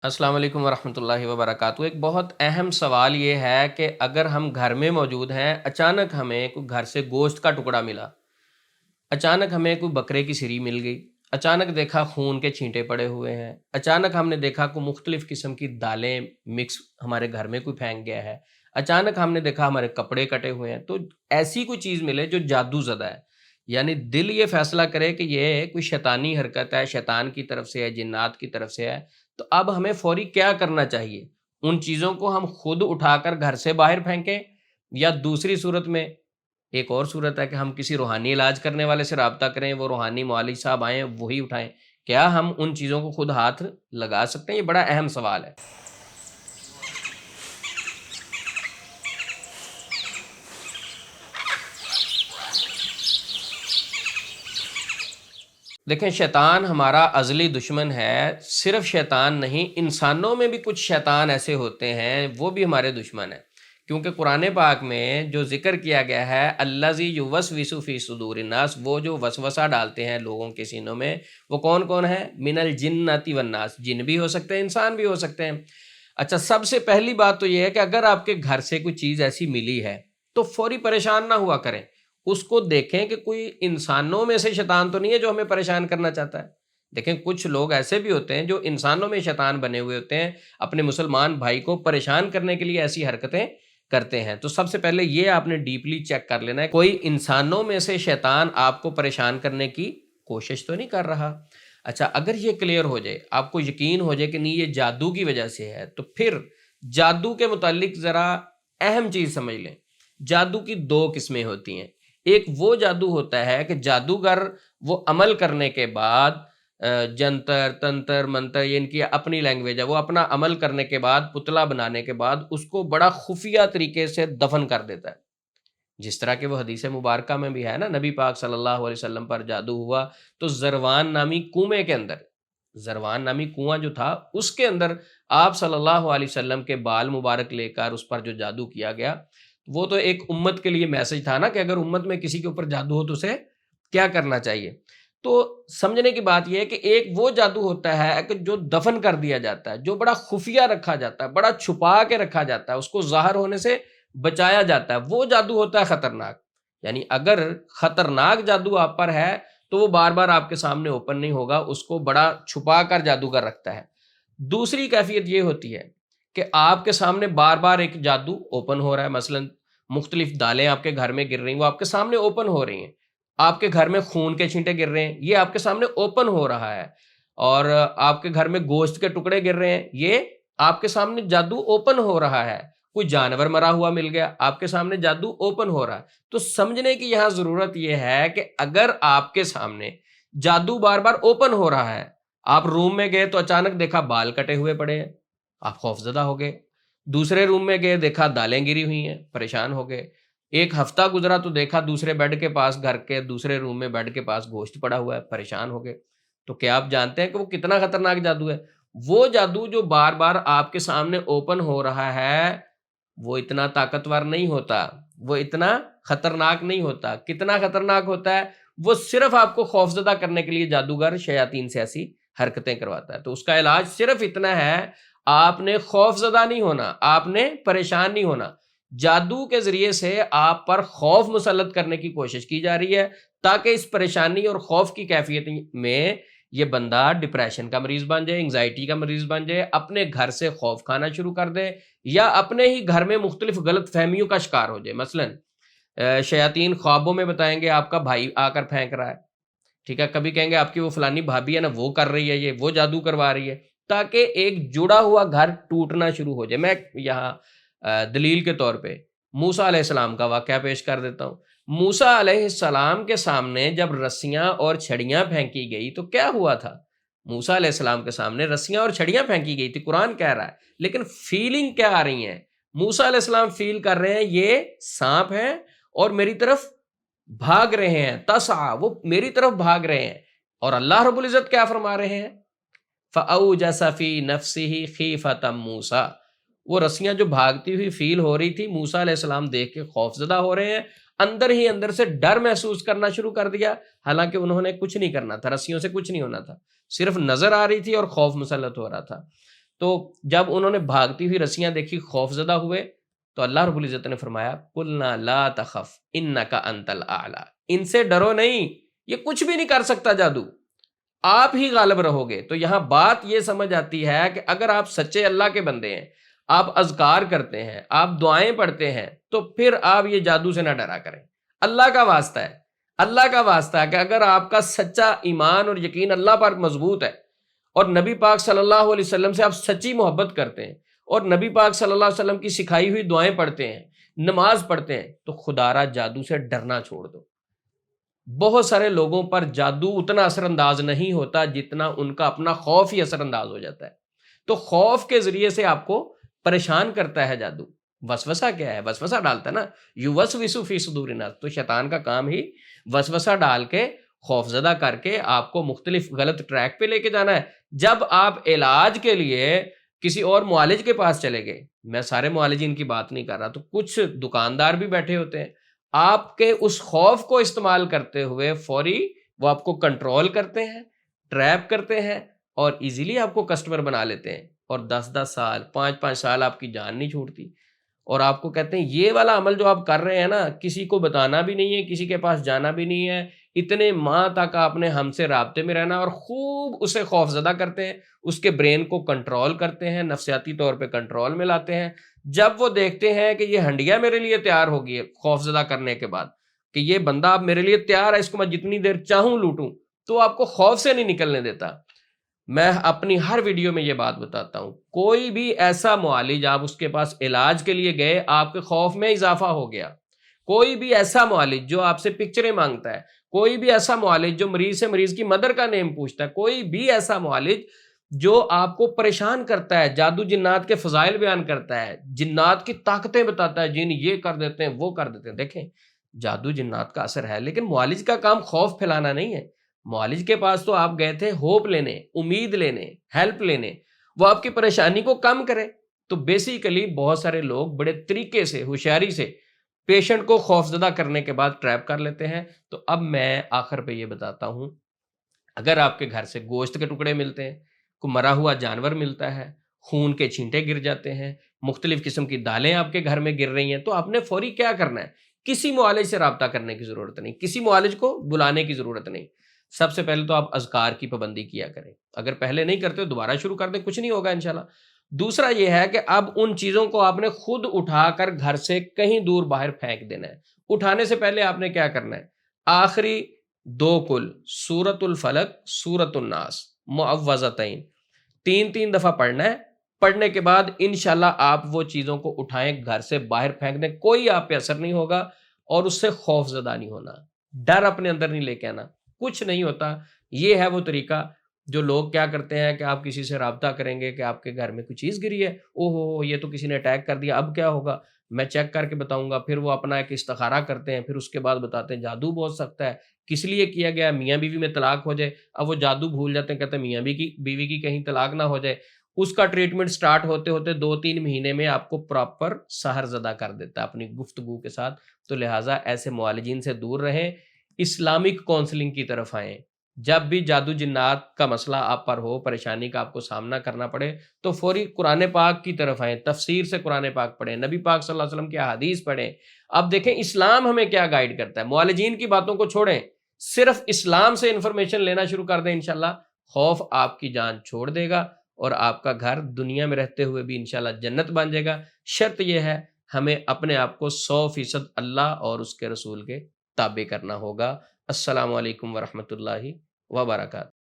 السلام علیکم ورحمۃ اللہ وبرکاتہ۔ ایک بہت اہم سوال یہ ہے کہ اگر ہم گھر میں موجود ہیں، اچانک ہمیں کوئی گھر سے گوشت کا ٹکڑا ملا، اچانک ہمیں کوئی بکرے کی سری مل گئی، اچانک دیکھا خون کے چھینٹے پڑے ہوئے ہیں، اچانک ہم نے دیکھا کوئی مختلف قسم کی دالیں مکس ہمارے گھر میں کوئی پھینک گیا ہے، اچانک ہم نے دیکھا ہمارے کپڑے کٹے ہوئے ہیں، تو ایسی کوئی چیز ملے جو جادو زدہ ہے، یعنی دل یہ فیصلہ کرے کہ یہ کوئی شیطانی حرکت ہے، شیطان کی طرف سے ہے، جنات کی طرف سے ہے، تو اب ہمیں فوری کیا کرنا چاہیے؟ ان چیزوں کو ہم خود اٹھا کر گھر سے باہر پھینکیں، یا دوسری صورت میں ایک اور صورت ہے کہ ہم کسی روحانی علاج کرنے والے سے رابطہ کریں، وہ روحانی معالج صاحب آئیں وہی اٹھائیں؟ کیا ہم ان چیزوں کو خود ہاتھ لگا سکتے ہیں؟ یہ بڑا اہم سوال ہے۔ دیکھیں، شیطان ہمارا ازلی دشمن ہے، صرف شیطان نہیں، انسانوں میں بھی کچھ شیطان ایسے ہوتے ہیں وہ بھی ہمارے دشمن ہیں، کیونکہ قرآن پاک میں جو ذکر کیا گیا ہے الذی یوسوس فی صدور الناس، وہ جو وسوسہ ڈالتے ہیں لوگوں کے سینوں میں، وہ کون کون ہے؟ من الجنۃ والناس، جن بھی ہو سکتے ہیں، انسان بھی ہو سکتے ہیں۔ اچھا، سب سے پہلی بات تو یہ ہے کہ اگر آپ کے گھر سے کوئی چیز ایسی ملی ہے تو فوری پریشان نہ ہوا کریں، اس کو دیکھیں کہ کوئی انسانوں میں سے شیطان تو نہیں ہے جو ہمیں پریشان کرنا چاہتا ہے۔ دیکھیں، کچھ لوگ ایسے بھی ہوتے ہیں جو انسانوں میں شیطان بنے ہوئے ہوتے ہیں، اپنے مسلمان بھائی کو پریشان کرنے کے لیے ایسی حرکتیں کرتے ہیں۔ تو سب سے پہلے یہ آپ نے ڈیپلی چیک کر لینا ہے کوئی انسانوں میں سے شیطان آپ کو پریشان کرنے کی کوشش تو نہیں کر رہا۔ اچھا، اگر یہ کلیئر ہو جائے، آپ کو یقین ہو جائے کہ نہیں یہ جادو کی وجہ سے ہے، تو پھر جادو کے متعلق ذرا اہم چیز سمجھ لیں۔ جادو کی دو قسمیں ہوتی ہیں۔ ایک وہ جادو ہوتا ہے کہ جادوگر وہ عمل کرنے کے بعد جنتر تنتر منتر، یہ ان کی اپنی لینگویج ہے، وہ اپنا عمل کرنے کے بعد، پتلا بنانے کے بعد اس کو بڑا خفیہ طریقے سے دفن کر دیتا ہے، جس طرح کہ وہ حدیث مبارکہ میں بھی ہے نا، نبی پاک صلی اللہ علیہ وسلم پر جادو ہوا تو زروان نامی کنویں کے اندر، زروان نامی کنواں جو تھا اس کے اندر آپ صلی اللہ علیہ وسلم کے بال مبارک لے کر اس پر جو جادو کیا گیا، وہ تو ایک امت کے لیے میسج تھا نا کہ اگر امت میں کسی کے اوپر جادو ہو تو اسے کیا کرنا چاہیے۔ تو سمجھنے کی بات یہ ہے کہ ایک وہ جادو ہوتا ہے کہ جو دفن کر دیا جاتا ہے، جو بڑا خفیہ رکھا جاتا ہے، بڑا چھپا کے رکھا جاتا ہے، اس کو ظاہر ہونے سے بچایا جاتا ہے، وہ جادو ہوتا ہے خطرناک۔ یعنی اگر خطرناک جادو آپ پر ہے تو وہ بار بار آپ کے سامنے اوپن نہیں ہوگا، اس کو بڑا چھپا کر جادوگر رکھتا ہے۔ دوسری کیفیت یہ ہوتی ہے کہ آپ کے سامنے بار بار ایک جادو اوپن ہو رہا ہے، مثلا مختلف دالیں آپ کے گھر میں گر رہی ہیں، وہ آپ کے سامنے اوپن ہو رہی ہیں، آپ کے گھر میں خون کے چھینٹے گر رہے ہیں، یہ آپ کے سامنے اوپن ہو رہا ہے، اور آپ کے گھر میں گوشت کے ٹکڑے گر رہے ہیں، یہ آپ کے سامنے جادو اوپن ہو رہا ہے، کوئی جانور مرا ہوا مل گیا، آپ کے سامنے جادو اوپن ہو رہا ہے۔ تو سمجھنے کی یہاں ضرورت یہ ہے کہ اگر آپ کے سامنے جادو بار بار اوپن ہو رہا ہے، آپ روم میں گئے تو اچانک دیکھا بال کٹے ہوئے پڑے ہیں، آپ خوفزدہ ہو گئے، دوسرے روم میں گئے دیکھا دالیں گری ہوئی ہیں، پریشان ہو گئے، ایک ہفتہ گزرا تو دیکھا دوسرے بیڈ کے پاس، گھر کے دوسرے روم میں بیڈ کے پاس گوشت پڑا ہوا ہے، پریشان ہو گئے۔ تو کیا آپ جانتے ہیں کہ وہ کتنا خطرناک جادو ہے؟ وہ جادو جو بار بار آپ کے سامنے اوپن ہو رہا ہے وہ اتنا طاقتور نہیں ہوتا، وہ اتنا خطرناک نہیں ہوتا۔ کتنا خطرناک ہوتا ہے؟ وہ صرف آپ کو خوفزدہ کرنے کے لیے جادوگر شیاطین سے ایسی حرکتیں کرواتا ہے۔ تو اس کا علاج صرف اتنا ہے، آپ نے خوف زدہ نہیں ہونا، آپ نے پریشان نہیں ہونا۔ جادو کے ذریعے سے آپ پر خوف مسلط کرنے کی کوشش کی جا رہی ہے تاکہ اس پریشانی اور خوف کی کیفیت میں یہ بندہ ڈپریشن کا مریض بن جائے، انگزائٹی کا مریض بن جائے، اپنے گھر سے خوف کھانا شروع کر دے، یا اپنے ہی گھر میں مختلف غلط فہمیوں کا شکار ہو جائے۔ مثلا شیاطین خوابوں میں بتائیں گے آپ کا بھائی آ کر پھینک رہا ہے، ٹھیک ہے، کبھی کہیں گے آپ کی وہ فلانی بھابھی ہے نا وہ کر رہی ہے، یہ وہ جادو کروا رہی ہے، تاکہ ایک جڑا ہوا گھر ٹوٹنا شروع ہو جائے۔ میں یہاں دلیل کے طور پہ موسیٰ علیہ السلام کا واقعہ پیش کر دیتا ہوں۔ موسیٰ علیہ السلام کے سامنے جب رسیاں اور چھڑیاں پھینکی گئی تو کیا ہوا تھا؟ موسیٰ علیہ السلام کے سامنے رسیاں اور چھڑیاں پھینکی گئی تھی، قرآن کہہ رہا ہے، لیکن فیلنگ کیا آ رہی ہیں؟ موسیٰ علیہ السلام فیل کر رہے ہیں یہ سانپ ہیں اور میری طرف بھاگ رہے ہیں، تسعى، وہ میری طرف بھاگ رہے ہیں، اور اللہ رب العزت کیا فرما رہے ہیں؟ فَأَوْجَسَ فِي نَفْسِهِ خِيفَةً مُوسَىٰ، وہ رسیاں جو بھاگتی ہوئی فیل ہو رہی تھی، موسیٰ علیہ السلام دیکھ کے خوفزدہ ہو رہے ہیں، اندر ہی اندر سے ڈر محسوس کرنا شروع کر دیا، حالانکہ انہوں نے کچھ نہیں کرنا تھا، رسیوں سے کچھ نہیں ہونا تھا، صرف نظر آ رہی تھی اور خوف مسلط ہو رہا تھا۔ تو جب انہوں نے بھاگتی ہوئی رسیاں دیکھی خوف زدہ ہوئے تو اللہ رب العزت نے فرمایا قلنا لا تخف انک انت الاعلی، ان سے ڈرو نہیں، یہ کچھ بھی نہیں کر سکتا جادو، آپ ہی غالب رہو گے۔ تو یہاں بات یہ سمجھ آتی ہے کہ اگر آپ سچے اللہ کے بندے ہیں، آپ اذکار کرتے ہیں، آپ دعائیں پڑھتے ہیں، تو پھر آپ یہ جادو سے نہ ڈرا کریں۔ اللہ کا واسطہ ہے، اللہ کا واسطہ ہے کہ اگر آپ کا سچا ایمان اور یقین اللہ پر مضبوط ہے اور نبی پاک صلی اللہ علیہ وسلم سے آپ سچی محبت کرتے ہیں اور نبی پاک صلی اللہ علیہ وسلم کی سکھائی ہوئی دعائیں پڑھتے ہیں، نماز پڑھتے ہیں، تو خدا را جادو سے ڈرنا چھوڑ دو۔ بہت سارے لوگوں پر جادو اتنا اثر انداز نہیں ہوتا جتنا ان کا اپنا خوف ہی اثر انداز ہو جاتا ہے۔ تو خوف کے ذریعے سے آپ کو پریشان کرتا ہے جادو۔ وسوسہ کیا ہے؟ وسوسہ ڈالتا ہے نا، یوسوسو فی صدور الناس، تو شیطان کا کام ہی وسوسہ ڈال کے خوف زدہ کر کے آپ کو مختلف غلط ٹریک پہ لے کے جانا ہے۔ جب آپ علاج کے لیے کسی اور معالج کے پاس چلے گئے، میں سارے معالجین کی بات نہیں کر رہا، تو کچھ دکاندار بھی بیٹھے ہوتے ہیں، آپ کے اس خوف کو استعمال کرتے ہوئے فوری وہ آپ کو کنٹرول کرتے ہیں، ٹریپ کرتے ہیں اور ایزیلی آپ کو کسٹمر بنا لیتے ہیں، اور 10 سال 5 سال آپ کی جان نہیں چھوڑتی، اور آپ کو کہتے ہیں یہ والا عمل جو آپ کر رہے ہیں نا، کسی کو بتانا بھی نہیں ہے، کسی کے پاس جانا بھی نہیں ہے، اتنے ماہ تک آپ نے ہم سے رابطے میں رہنا، اور خوب اسے خوف زدہ کرتے ہیں، اس کے برین کو کنٹرول کرتے ہیں، نفسیاتی طور پہ کنٹرول میں لاتے ہیں۔ جب وہ دیکھتے ہیں کہ یہ ہنڈیا میرے لیے تیار ہوگی ہے خوف زدہ کرنے کے بعد، کہ یہ بندہ اب میرے لیے تیار ہے، اس کو میں جتنی دیر چاہوں لوٹوں، تو آپ کو خوف سے نہیں نکلنے دیتا۔ میں اپنی ہر ویڈیو میں یہ بات بتاتا ہوں، کوئی بھی ایسا معالج آپ اس کے پاس علاج کے لیے گئے، آپ کے خوف میں اضافہ ہو گیا۔ کوئی بھی ایسا معالج جو آپ سے پکچریں مانگتا ہے، کوئی بھی ایسا معالج جو مریض سے مریض کی مدر کا نیم پوچھتا ہے، کوئی بھی ایسا معالج جو آپ کو پریشان کرتا ہے، جادو جنات کے فضائل بیان کرتا ہے، جنات کی طاقتیں بتاتا ہے، جن یہ کر دیتے ہیں وہ کر دیتے ہیں، دیکھیں جادو جنات کا اثر ہے، لیکن معالج کا کام خوف پھیلانا نہیں ہے۔ معالج کے پاس تو آپ گئے تھے ہوپ لینے، امید لینے، ہیلپ لینے، وہ آپ کی پریشانی کو کم کرے۔ تو بیسیکلی بہت سارے لوگ بڑے طریقے سے، ہوشیاری سے پیشنٹ کو خوف زدہ کرنے کے بعد ٹریپ کر لیتے ہیں۔ تو اب میں آخر پہ یہ بتاتا ہوں، اگر آپ کے گھر سے گوشت کے ٹکڑے ملتے ہیں، کوئی مرا ہوا جانور ملتا ہے، خون کے چھینٹے گر جاتے ہیں، مختلف قسم کی دالیں آپ کے گھر میں گر رہی ہیں، تو آپ نے فوری کیا کرنا ہے؟ کسی معالج سے رابطہ کرنے کی ضرورت نہیں، کسی معالج کو بلانے کی ضرورت نہیں۔ سب سے پہلے تو آپ اذکار کی پابندی کیا کریں، اگر پہلے نہیں کرتے دوبارہ شروع کر دیں، کچھ نہیں ہوگا انشاءاللہ۔ دوسرا یہ ہے کہ اب ان چیزوں کو آپ نے خود اٹھا کر گھر سے کہیں دور باہر پھینک دینا ہے۔ اٹھانے سے پہلے آپ نے کیا کرنا ہے؟ آخری 2 کل، سورۃ الفلق، سورۃ الناس، معوذتین، 3 دفعہ پڑھنا ہے۔ پڑھنے کے بعد انشاءاللہ آپ وہ چیزوں کو اٹھائیں، گھر سے باہر پھینک دیں، کوئی آپ پہ اثر نہیں ہوگا، اور اس سے خوف زدہ نہیں ہونا، ڈر اپنے اندر نہیں لے کے آنا، کچھ نہیں ہوتا۔ یہ ہے وہ طریقہ جو لوگ کیا کرتے ہیں کہ آپ کسی سے رابطہ کریں گے کہ آپ کے گھر میں کوئی چیز گری ہے، او ہو یہ تو کسی نے اٹیک کر دیا، اب کیا ہوگا، میں چیک کر کے بتاؤں گا۔ پھر وہ اپنا ایک استخارہ کرتے ہیں، پھر اس کے بعد بتاتے ہیں جادو بہت سخت ہے، کس لیے کیا گیا، میاں بیوی میں طلاق ہو جائے۔ اب وہ جادو بھول جاتے ہیں، کہتے ہیں میاں بیوی کی کہیں طلاق نہ ہو جائے۔ اس کا ٹریٹمنٹ سٹارٹ ہوتے ہوتے 2-3 مہینے میں آپ کو پراپر سحر زدہ کر دیتا ہے اپنی گفتگو کے ساتھ۔ تو لہٰذا ایسے معالجین سے دور رہیں، اسلامک کونسلنگ کی طرف آئیں۔ جب بھی جادو جنات کا مسئلہ آپ پر ہو، پریشانی کا آپ کو سامنا کرنا پڑے، تو فوری قرآن پاک کی طرف آئیں، تفسیر سے قرآن پاک پڑھیں، نبی پاک صلی اللہ علیہ وسلم کی احادیث پڑھیں۔ اب دیکھیں اسلام ہمیں کیا گائیڈ کرتا ہے، معالجین کی باتوں کو چھوڑیں، صرف اسلام سے انفارمیشن لینا شروع کر دیں، انشاءاللہ خوف آپ کی جان چھوڑ دے گا، اور آپ کا گھر دنیا میں رہتے ہوئے بھی انشاءاللہ جنت بن جائے گا۔ شرط یہ ہے ہمیں اپنے آپ کو 100% اللہ اور اس کے رسول کے تابع کرنا ہوگا۔ السلام علیکم ورحمۃ اللہ وبرکاتہ۔